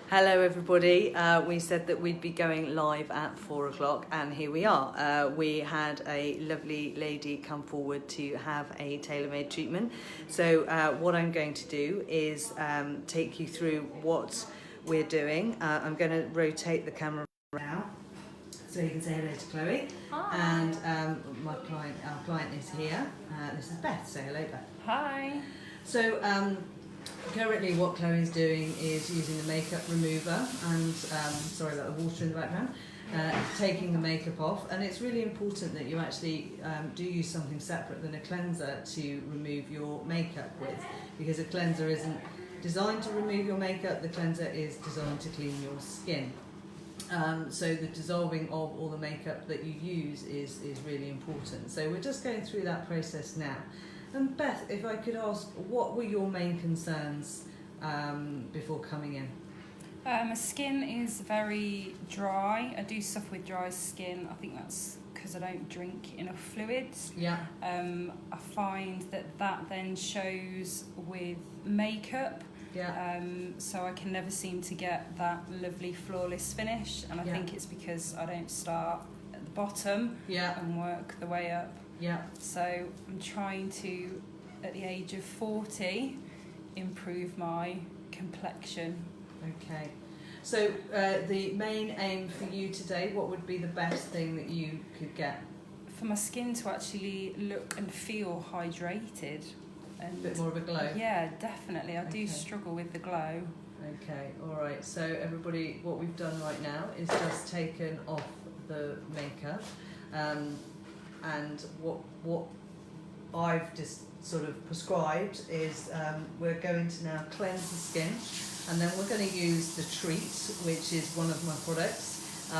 Hello everybody, we said that we'd be going live at 4 o'clock and here we are. We had a lovely lady come forward to have a Taylormade treatment. So what I'm going to do is take you through what we're doing. I'm going to rotate the camera now so you can say hello to Chloe. Hi. And our client is here. This is Beth, say hello Beth. Hi. So currently what Chloe's doing is using the makeup remover and, sorry about the water in the background, taking the makeup off, and it's really important that you actually do use something separate than a cleanser to remove your makeup with, because a cleanser isn't designed to remove your makeup, the cleanser is designed to clean your skin. So the dissolving of all the makeup that you use is really important. So we're just going through that process now. And Beth, if I could ask, what were your main concerns before coming in? My skin is very dry. I do suffer with dry skin. I think that's because I don't drink enough fluids. Yeah. I find that then shows with makeup. Yeah. So I can never seem to get that lovely flawless finish, and I think it's because I don't start at the bottom and work the way up. Yeah. So I'm trying to, at the age of 40, improve my complexion. Okay. So the main aim for you today, what would be the best thing that you could get? For my skin to actually look and feel hydrated. And a bit more of a glow? Yeah, definitely. I do struggle with the glow. Okay, all right. So everybody, what we've done right now is just taken off the makeup. And what I've just sort of prescribed is we're going to now cleanse the skin, and then we're going to use the Treat, which is one of my products.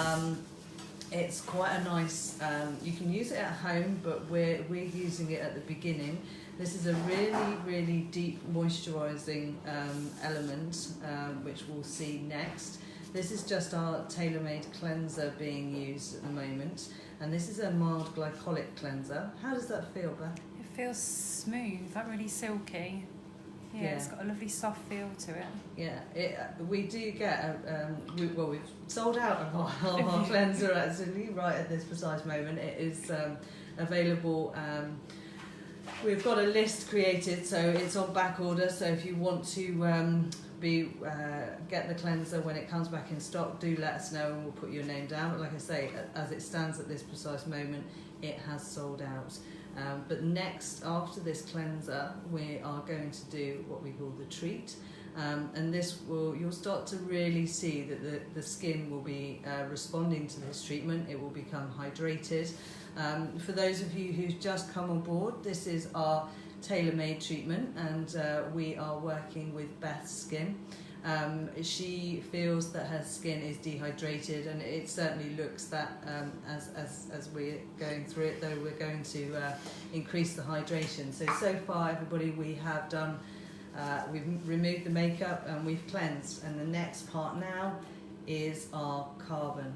It's quite a nice, you can use it at home, but we're using it at the beginning. This is a really deep moisturising element, which we'll see next. This is just our Taylormade cleanser being used at the moment. And this is a mild glycolic cleanser. How does that feel, Beth? It feels smooth, like really silky. Yeah, it's got a lovely soft feel to it. Yeah, we do get, we've sold out of our cleanser actually right at this precise moment. It is available. We've got a list created, so it's on back order. So if you want to get the cleanser when it comes back in stock, do let us know and we'll put your name down. But like I say, as it stands at this precise moment, it has sold out. But next, after this cleanser, we are going to do what we call the Treat. And this you'll start to really see that the skin will be responding to this treatment. It will become hydrated. For those of you who've just come on board, this is our Taylormade treatment, and we are working with Beth's skin. She feels that her skin is dehydrated, and it certainly looks that as we're going through it, though we're going to increase the hydration. So far everybody, we have done, we've removed the makeup and we've cleansed, and the next part now is our carbon.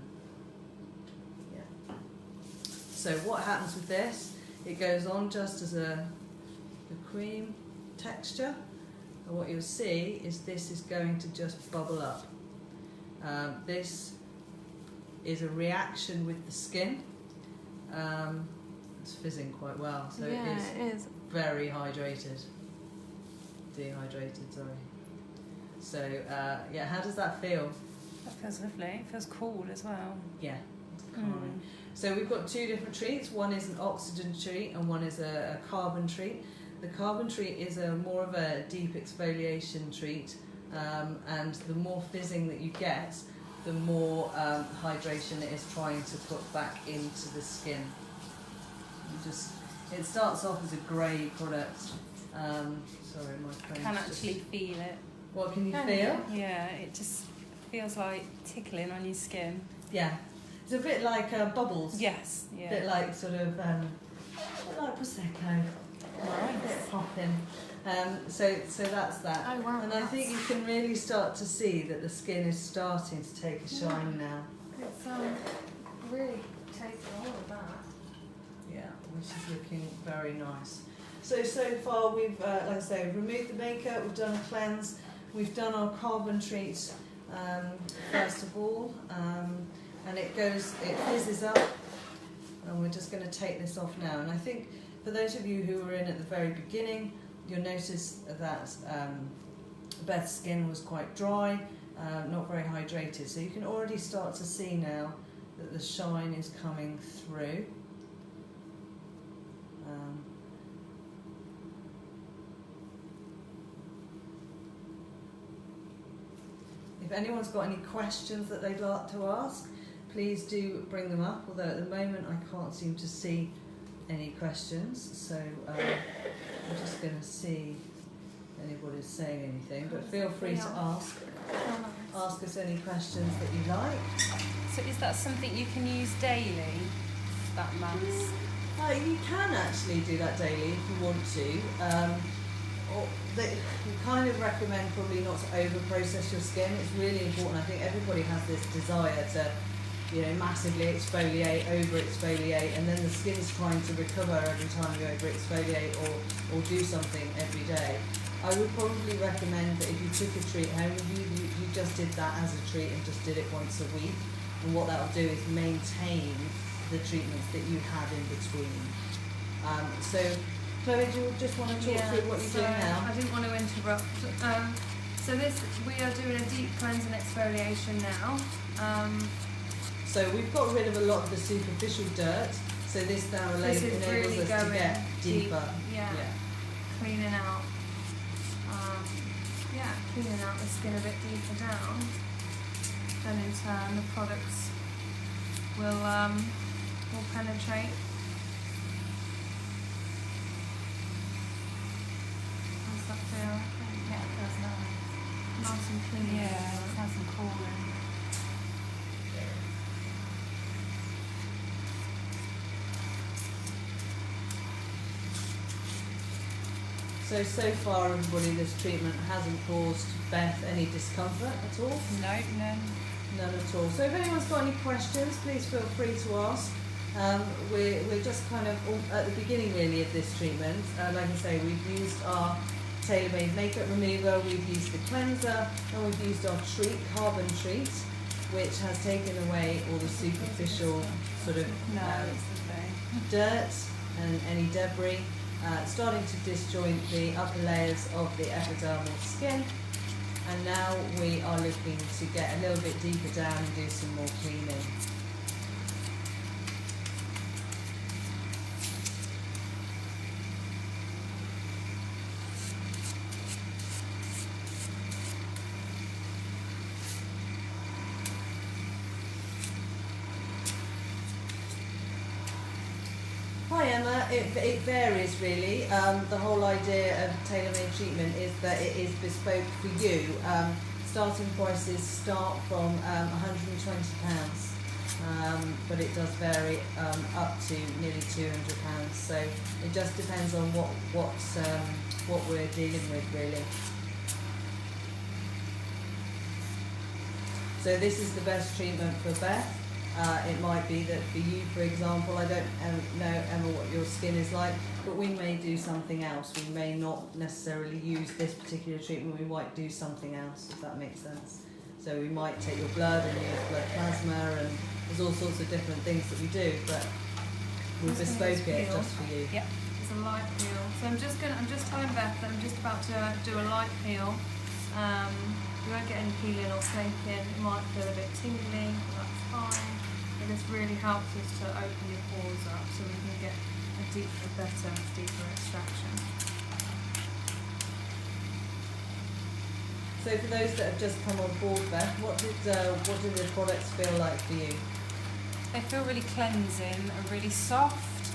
So what happens with this, it goes on just as a cream texture, and what you'll see is this is going to just bubble up. This is a reaction with the skin. It's fizzing quite well, so yeah, it is very hydrated. Dehydrated, sorry. So yeah, how does that feel? That feels lovely. It feels cool as well. Yeah, it's calming. So we've got two different treats. One is an oxygen treat and one is a carbon treat. The carbon treat is more of a deep exfoliation treat, and the more fizzing that you get, the more hydration it is trying to put back into the skin. It starts off as a grey product. Sorry, my phone. I can actually feel it. What can you feel? Yeah, it just feels like tickling on your skin. Yeah. It's a bit like bubbles. Yes, yeah. A bit like sort of, a bit like Prosecco. Right. A bit popping. So that's that. Oh wow. And I think you can really start to see that the skin is starting to take a shine now. It's really taking all of that. Yeah, which is looking very nice. So far we've, like I say, we've removed the makeup, we've done a cleanse, we've done our carbon treat, first of all, and it fizzes up, and we're just going to take this off now. And I think for those of you who were in at the very beginning, you'll notice that Beth's skin was quite dry, not very hydrated, so you can already start to see now that the shine is coming through. If anyone's got any questions that they'd like to ask, please do bring them up, although at the moment I can't seem to see any questions, so I'm just going to see if anybody's saying anything, but feel free to ask us any questions that you like. So is that something you can use daily, that mask? You can actually do that daily if you want to. We kind of recommend probably not to over-process your skin. It's really important. I think everybody has this desire to, massively exfoliate, over-exfoliate, and then the skin's trying to recover every time you over-exfoliate or do something every day. I would probably recommend that if you took a treat home with you, you just did that as a treat and just did it once a week. And what that will do is maintain the treatments that you have in between. So Chloe, do you just want to talk through what you're doing now? I didn't want to interrupt. So we are doing a deep cleanse and exfoliation now. So we've got rid of a lot of the superficial dirt. So this now enables really us to get deeper. Yeah. Cleaning out. Cleaning out the skin a bit deeper down. Then in turn the products will penetrate. That feel? Yeah, it feels nice. Nice and clean. Yeah, it's nice and cool. So far, everybody, this treatment hasn't caused Beth any discomfort at all? No, none. None at all. So if anyone's got any questions, please feel free to ask. We're just kind of at the beginning really of this treatment. Like I say, we've used our Taylormade makeup remover, we've used the cleanser, and we've used our carbon treat, which has taken away all the superficial sort of dirt and any debris, starting to disjoint the upper layers of the epidermal skin. And now we are looking to get a little bit deeper down and do some more cleaning. Hi Emma, it varies really. The whole idea of Taylormade treatment is that it is bespoke for you. Starting prices start from £120, but it does vary up to nearly £200. So it just depends on what we're dealing with really. So this is the best treatment for Beth. It might be that for you, for example, I don't know, Emma, what your skin is like, but we may do something else. We may not necessarily use this particular treatment, we might do something else, if that makes sense. So we might take your blood and use blood plasma, and there's all sorts of different things that we do, but we bespoke it just for you. Yeah, it's a light peel. So I'm just telling Beth that I'm just about to do a light peel. You won't get any peeling or flaking. It might feel a bit tingly, but that's fine. But this really helps us to open your pores up so we can get a better, deeper extraction. So for those that have just come on board, Beth, what did the products feel like for you? They feel really cleansing and really soft.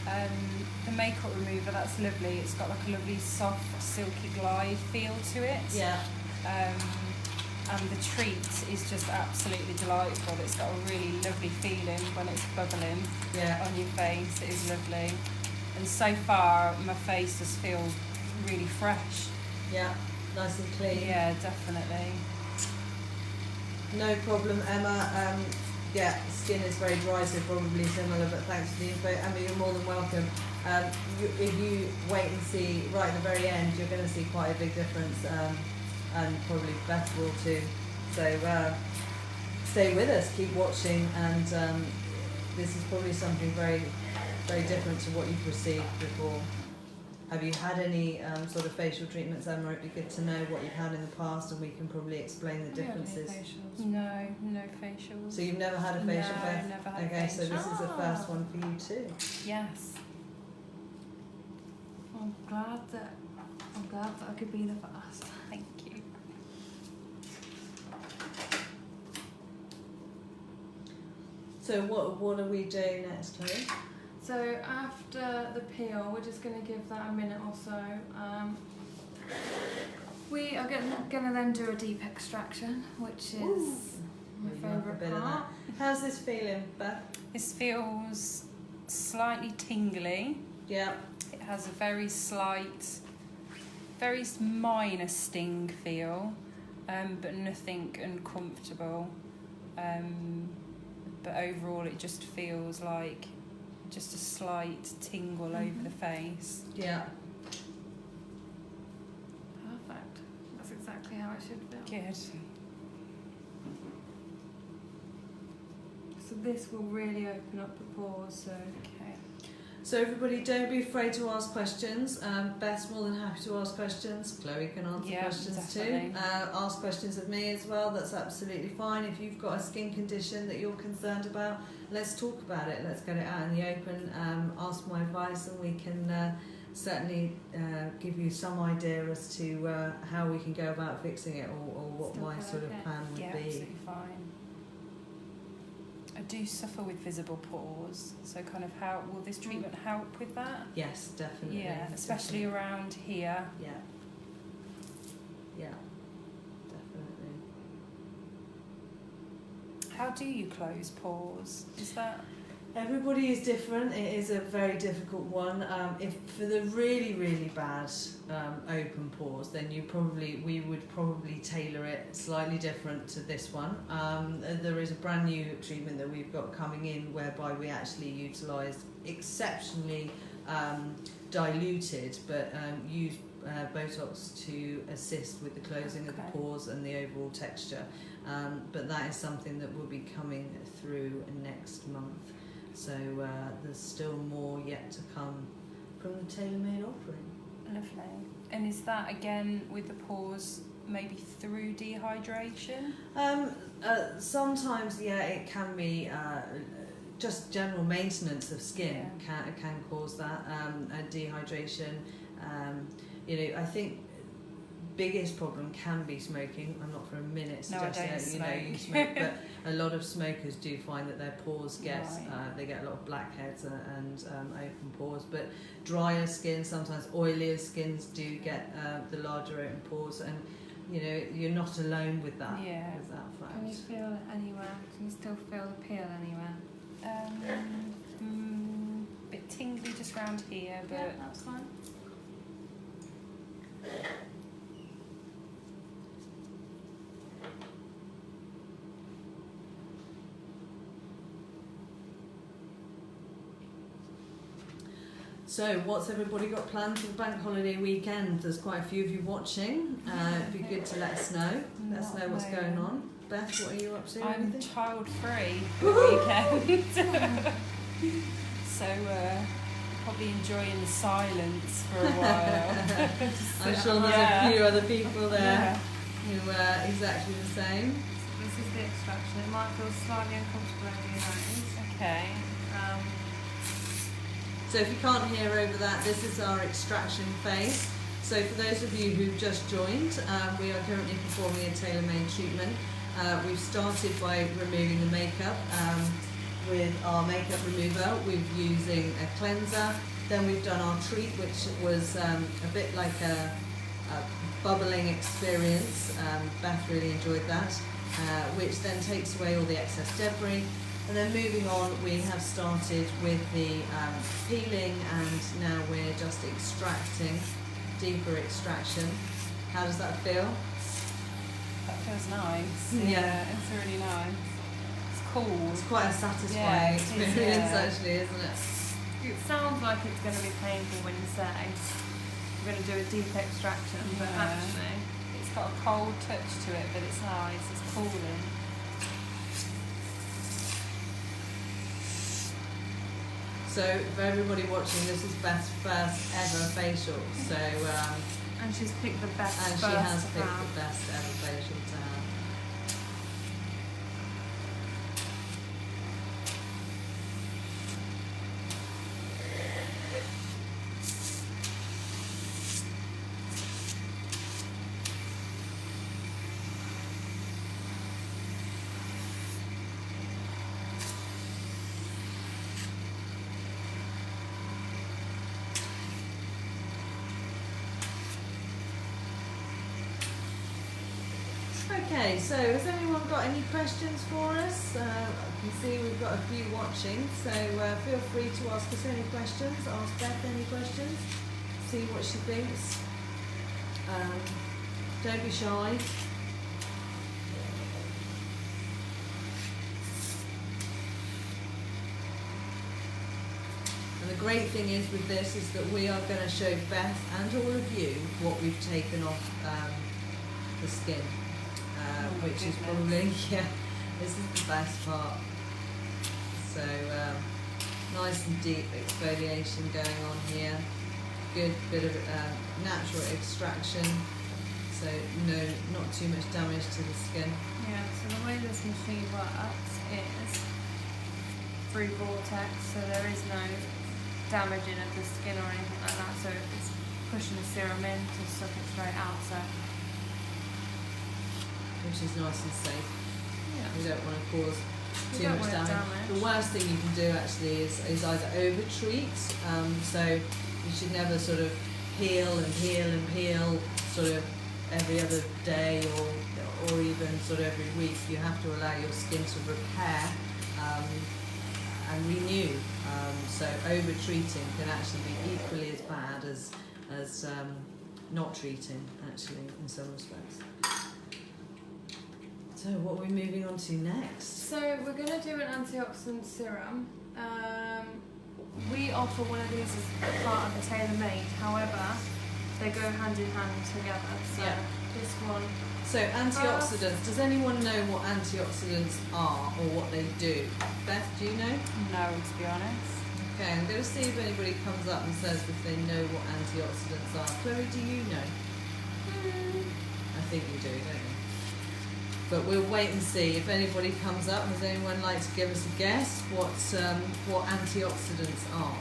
The makeup remover, that's lovely. It's got like a lovely soft, silky glide feel to it. Yeah. And the treat is just absolutely delightful. It's got a really lovely feeling when it's bubbling on your face. It is lovely. And so far, my face does feel really fresh. Yeah, nice and clean. Yeah, definitely. No problem, Emma. Skin is very dry, so probably similar, but thanks for the info. Emma, you're more than welcome. If you wait and see right at the very end, you're going to see quite a big difference. And probably Beth will too. So stay with us, keep watching, and this is probably something very, very different to what you've received before. Have you had any sort of facial treatments, Emma? It'd be good to know what you've had in the past, and we can probably explain the differences. No, no facials. So you've never had a facial, No, Beth? never had a Okay, so facial. this is the first one for you too. Yes. I'm glad that I could be the first. Thank you. So what are we doing next, Chloe? So after the peel, we're just going to give that a minute or so. We are going to then do a deep extraction, which is my favourite part. How's this feeling, Beth? This feels slightly tingly. Yeah. It has a very slight, very minor sting feel, but nothing uncomfortable. But overall it just feels like just a slight tingle over the face. Yeah. Perfect. That's exactly how it should feel. Good. So this will really open up the pores. So Okay. So everybody, don't be afraid to ask questions. Beth's more than happy to ask questions. Chloe can answer questions definitely. too. Ask questions of me as well. That's absolutely fine. If you've got a skin condition that you're concerned about, let's talk about it. Let's get it out in the open. Ask my advice, and we can certainly give you some idea as to how we can go about fixing it, or what Still my feel sort of okay. plan would Yeah, be. absolutely fine. I do suffer with visible pores, so kind of how will this treatment help with that? Yes, definitely. Yeah, especially definitely. around here. Yeah. Yeah. Definitely. How do you close pores? Is that Everybody is different. It is a very difficult one. If for the really, really bad open pores, then we would probably tailor it slightly different to this one. There is a brand new treatment that we've got coming in, whereby we actually utilise exceptionally diluted, but use Botox to assist with the closing of the pores and the overall texture. But that is something that will be coming through next month. So there's still more yet to come from the Taylormade offering. lovely? And is that again with the pores maybe through dehydration? Sometimes, yeah, it can be just general maintenance of skin can cause that, and dehydration. I think biggest problem can be smoking. I'm not for a minute suggesting you smoke, but a lot of smokers do find that their pores get they get a lot of blackheads and open pores. But drier skin, sometimes oilier skins do get the larger open pores, and you're not alone with that. Yeah. With that fact. can you feel it anywhere? Can you still feel the peel anywhere? Bit tingly just around here, but Yeah, that's fine. So, what's everybody got planned for the bank holiday weekend? There's quite a few of you watching. It'd be good to let us know. Let us know what's going on. Beth, what are you up to? I'm Anything? child-free for the weekend. So probably enjoying the silence for a while. I'm sure there's a few other people there who are exactly the same. This is the extraction. It might feel slightly uncomfortable over your nose. Okay. So if you can't hear over that, this is our extraction phase. So for those of you who've just joined, we are currently performing a Taylormade treatment. We've started by removing the makeup with our makeup remover. We're using a cleanser. Then we've done our treat, which was a bit like a bubbling experience. Beth really enjoyed that, which then takes away all the excess debris. And then moving on, we have started with the peeling, and now we're just extracting, deeper extraction. How does that feel? That feels nice. Yeah. It's really nice. It's cool. It's quite a satisfying it is, experience, actually, isn't it? It sounds like it's going to be painful when you say we're going to do a deep extraction, but actually it's It's got a cold touch to it, but it's nice. It's cooling. So for everybody watching, this is Beth's first ever facial. So and she's picked the best. and she has picked the best ever facial to have. Okay, so has anyone got any questions for us? I can see we've got a few watching, so feel free to ask us any questions, ask Beth any questions, see what she thinks. Don't be shy. And the great thing is with this is that we are going to show Beth and all of you what we've taken off the skin. Which is probably, this is the best part. So nice and deep exfoliation going on here. Good bit of natural extraction. So not too much damage to the skin. Yeah, so the way this machine works is through vortex, so there is no damaging of the skin or anything like that. So it's pushing the serum in to suck it straight out. So which is nice and safe. yeah. We don't want to cause too much damage. The worst thing you can do actually is either over treat. So you should never sort of peel sort of every other day or even sort of every week. You have to allow your skin to repair and renew. So over treating can actually be equally as bad as not treating actually in some respects. So what are we moving on to next? So we're going to do an antioxidant serum. We offer one of these as part of the Taylormade. However, they go hand in hand together. So this one. So antioxidants. Does anyone know what antioxidants are or what they do? Beth, do you know? No, to be honest. Okay, I'm going to see if anybody comes up and says if they know what antioxidants are. Chloe, do you know? I think you do, don't you? But we'll wait and see if anybody comes up. Does anyone like to give us a guess what antioxidants are?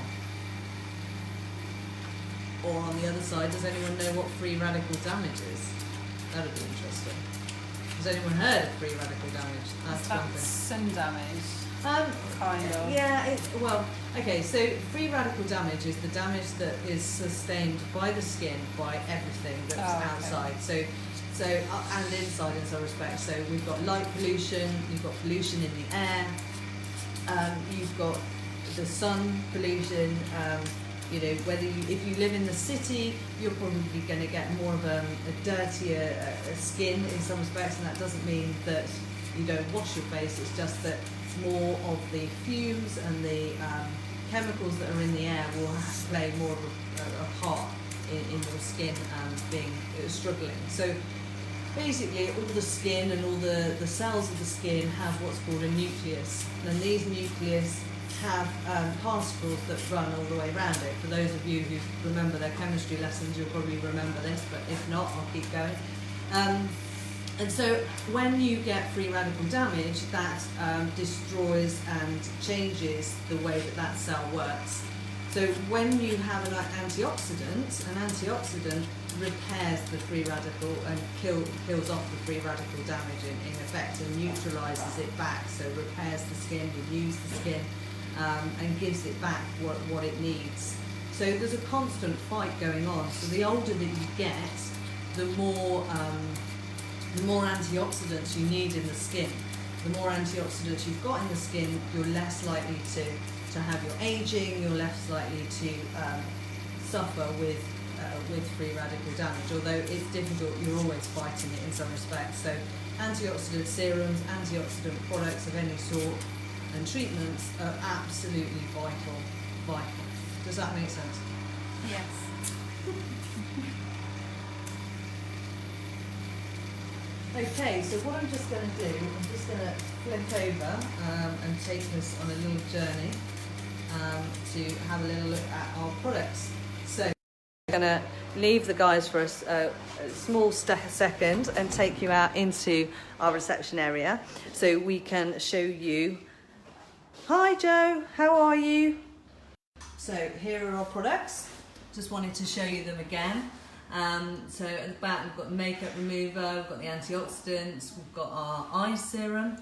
Or on the other side, does anyone know what free radical damage is? That would be interesting. Has anyone heard of free radical damage? That's sun damage. Kind of. Yeah, well, okay, so free radical damage is the damage that is sustained by the skin, by everything that's outside. So and inside in some respects. So we've got light pollution, you've got pollution in the air, you've got the sun pollution. If you live in the city, you're probably going to get more of a dirtier skin in some respects, and that doesn't mean that you don't wash your face. It's just that more of the fumes and the chemicals that are in the air will play more of a part in your skin being struggling. So basically all the skin and all the cells of the skin have what's called a nucleus, and these nucleus have particles that run all the way around it. For those of you who remember their chemistry lessons, you'll probably remember this, but if not, I'll keep going. And so when you get free radical damage, that destroys and changes the way that cell works. So when you have an antioxidant repairs the free radical and kills off the free radical damage in effect, and neutralises it back, so repairs the skin, renews the skin, and gives it back what it needs. So there's a constant fight going on. So the older that you get, the more antioxidants you need in the skin. The more antioxidants you've got in the skin, you're less likely to have your aging, you're less likely to suffer with free radical damage. Although it's difficult, you're always fighting it in some respects. So antioxidant serums, antioxidant products of any sort, and treatments are absolutely vital. Does that make sense? Yes. Okay, so what I'm just going to do, I'm just going to flip over and take us on a little journey to have a little look at our products. So I'm going to leave the guys for a small second and take you out into our reception area so we can show you. Hi Joe, how are you? So here are our products. Just wanted to show you them again. So at the back we've got the makeup remover, we've got the antioxidants, we've got our eye serum,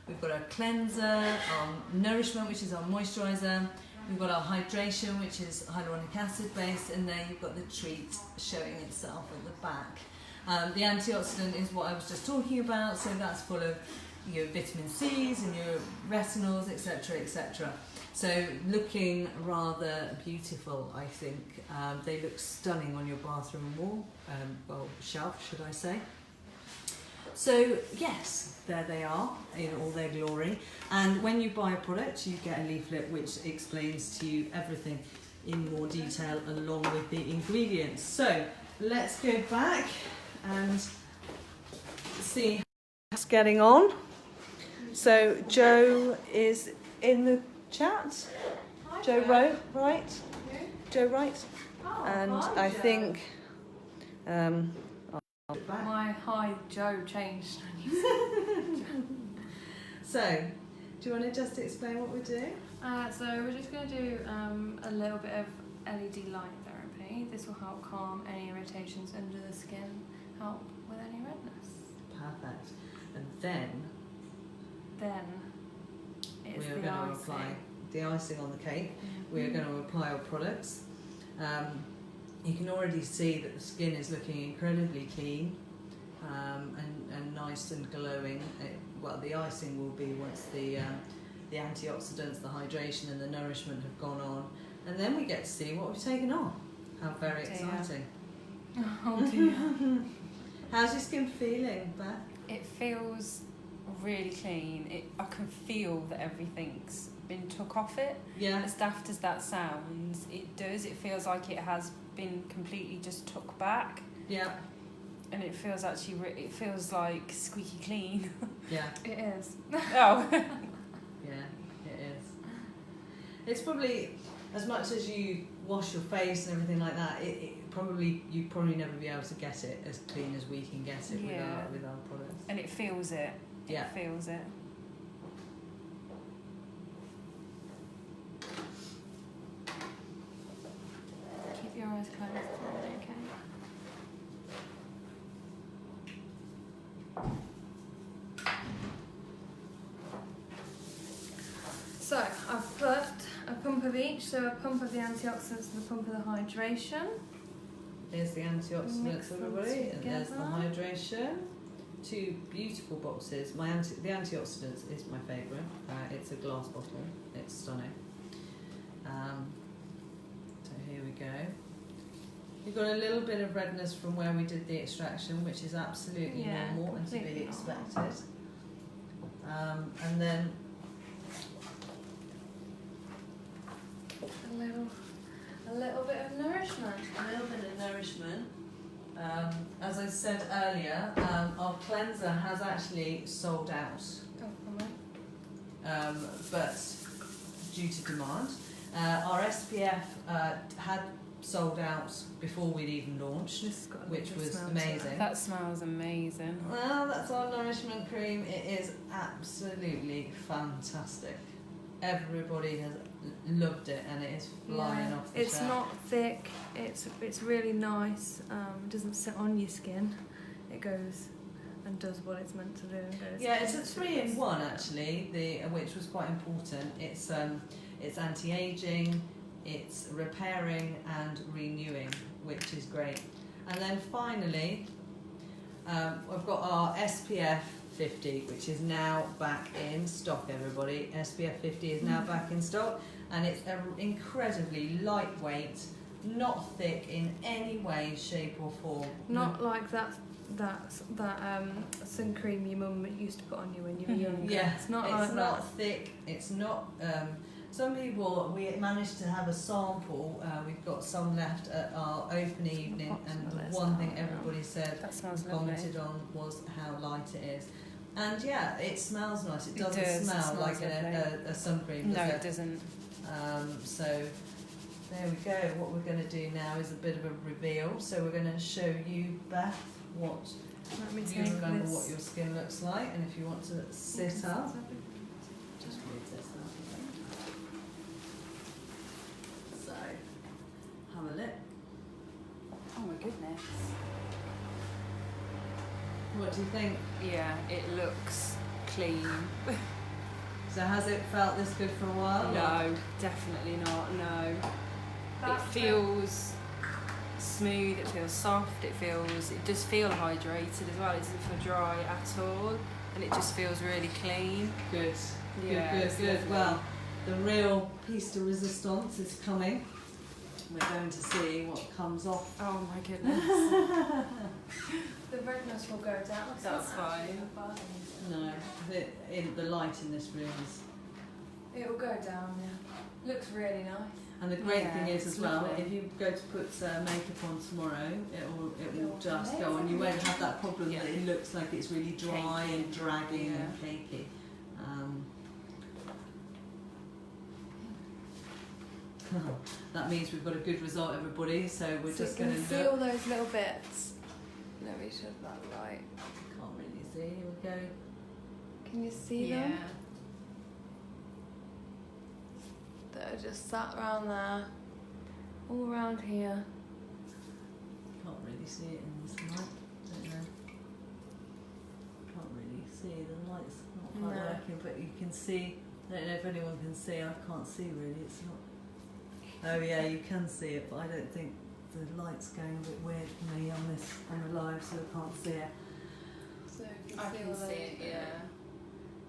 we've got our cleanser, our nourishment, which is our moisturiser, we've got our hydration, which is hyaluronic acid based, and then you've got the treat showing itself at the back. The antioxidant is what I was just talking about, so that's full of your vitamin C's and your retinols, etc, etc. So looking rather beautiful, I think. They look stunning on your bathroom wall, well, shelf, should I say. So yes, there they are in all their glory. And when you buy a product, you get a leaflet which explains to you everything in more detail along with the ingredients. So let's go back and see how it's getting on. So Joe is in the chat. Hi, Joe Joe. Wright. Who? Joe Wright. Oh, And hi, I Joe. think My hi Joe changed. so, do you want to just explain what we're doing? So we're just going to do a little bit of LED light therapy. This will help calm any irritations under the skin, help with any redness. Perfect. And then It's we are the going to icing. apply the icing on the cake. We are going to apply our products. You can already see that the skin is looking incredibly clean and nice and glowing. Well, the icing will be once the antioxidants, the hydration and the nourishment have gone on. And then we get to see what we've taken on. How very exciting. Oh dear. How's your skin feeling, Beth? It feels really clean. I can feel that everything's been took off it. Yeah. As daft as that sounds, it does. It feels like it has been completely just took back. Yeah. And it feels actually, it feels like squeaky clean. Yeah. It is. Oh. Yeah, it is. It's probably, as much as you wash your face and everything like that, you'd probably never be able to get it as clean as we can get it with our products. And it feels it. Yeah. It feels it. Keep your eyes closed. Okay. So I've put a pump of each, so a pump of the antioxidants and a pump of the hydration. There's the Mix antioxidants, them everybody, and there's the together. hydration. Two beautiful boxes. The antioxidants is my favourite. It's a glass bottle. It's stunning. So here we go. You've got a little bit of redness from where we did the extraction, which is absolutely normal and to be completely normal. expected. And then A little bit of nourishment. a little bit of nourishment. As I said earlier, our cleanser has actually sold out, but due to demand. Our SPF had sold out before we'd even launched, which was amazing. That smells amazing. Well, that's our nourishment cream. It is absolutely fantastic. Everybody has loved it, and it is flying off the It's shelf. not thick. It's really nice. It doesn't sit on your skin. It goes and does what it's meant to do. And goes Yeah, it's a 3-in-1 actually, which was quite important. It's anti-aging, it's repairing and renewing, which is great. And then finally, we've got our SPF 50, which is now back in stock, everybody. SPF 50 is now back in stock, and it's incredibly lightweight, not thick in any way, shape or form. Not like that sun cream your mum used to put on you when you were young. Yeah, It's not it's like not that. thick, it's not Some people, we managed to have a sample. We've got some left at our open evening, and the one thing everybody said, That smells commented on, was how light it is. And yeah, it smells nice. It doesn't smell like a sun cream, does No, it? it doesn't. So there we go. What we're going to do now is a bit of a reveal. So we're going to show you, Beth, what Let me you take remember this. what your skin looks like, and if you want to sit up, just move this up a bit. So have a look. Oh my goodness. What do you think? Yeah, it looks clean. So has it felt this good for a while? No, definitely not. No. It feels smooth. It feels soft. It does feel hydrated as well. It doesn't feel dry at all, and it just feels really clean. Good. Yeah, Good. it's Good. lovely. Well, the real piece de resistance is coming. We're going to see what comes off. Oh my goodness. The redness will go down. It's That's not actually fine. a bad thing. The light in this room is. It will go down, yeah. Looks really nice. And the great Yeah, thing is it's as well, lovely. if you go to put makeup on tomorrow, it will It'll just be go on. You won't have that problem Yeah. that it looks like it's really dry Cakey. and dragging Yeah. and cakey. That means we've got a good result, everybody. So we're So just you going can to see look. all those little bits. Let me show that light. Can't really see. Here we go. Can you see Yeah. them? That are just sat around there. All around here. Can't really see it in this light. Don't know. Can't really see. The light's not quite No. working, but you can see. I don't know if anyone can see. I can't see really. It's not. Oh yeah, you can see it, but I don't think the light's going a bit weird for me on the live, so I can't see it. So you I see can all see those it. bits. Yeah.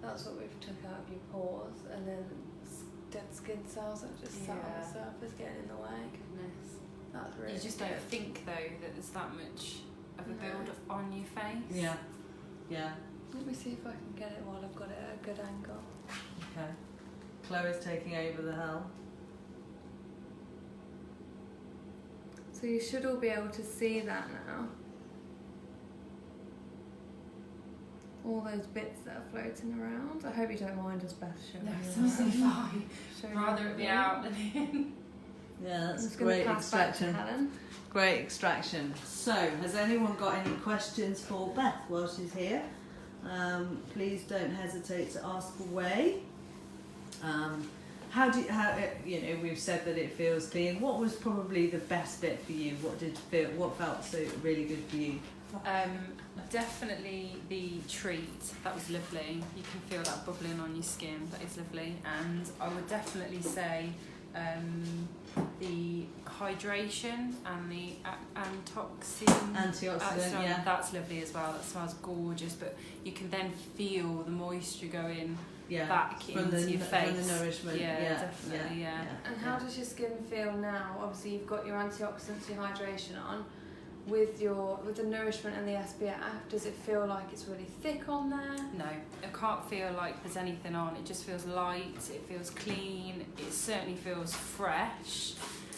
That's what we've took out of your pores, and then dead skin cells that just sat on the Yeah. surface getting in the way. Goodness. That's really You just good. don't think though that there's that much of a No. build up on your face. Yeah. Yeah. Let me see if I can get it while I've got it at a good angle. Okay. Chloe's taking over the helm. So you should all be able to see that now. All those bits that are floating around. I hope you don't mind us, Beth, showing No, you it's around. absolutely fine. Showing Rather you it be around. out than in. Yeah, I'm that's just going great to pass back to extraction. Helen. Great extraction. So, has anyone got any questions for Beth while she's here? Please don't hesitate to ask away. How we've said that it feels clean. What was probably the best bit for you? What felt so really good for you? Definitely the treat. That was lovely. You can feel that bubbling on your skin. That is lovely. And I would definitely say the hydration and the Antioxidant, yeah. That's lovely as well. That smells gorgeous. But you can then feel the moisture going Yeah. back From into your face. From the nourishment. Yeah, Yeah, definitely, yeah. And how does your skin feel now? Obviously, you've got your antioxidants, your hydration on. With the nourishment and the SPF, does it feel like it's really thick on there? No, I can't feel like there's anything on. It just feels light, it feels clean, it certainly feels fresh,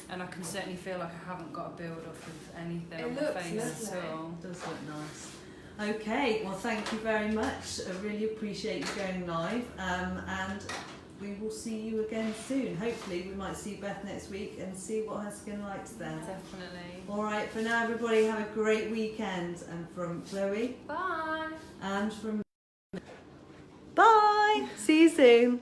and I can certainly feel like I haven't got a build-up of anything It on my looks face lovely. at all. It does look nice. Okay, well thank you very much. I really appreciate you going live, and we will see you again soon. Hopefully we might see Beth next week and see what her skin likes then. Definitely. Alright, for now everybody have a great weekend, and from Chloe Bye! and from... Bye! See you soon!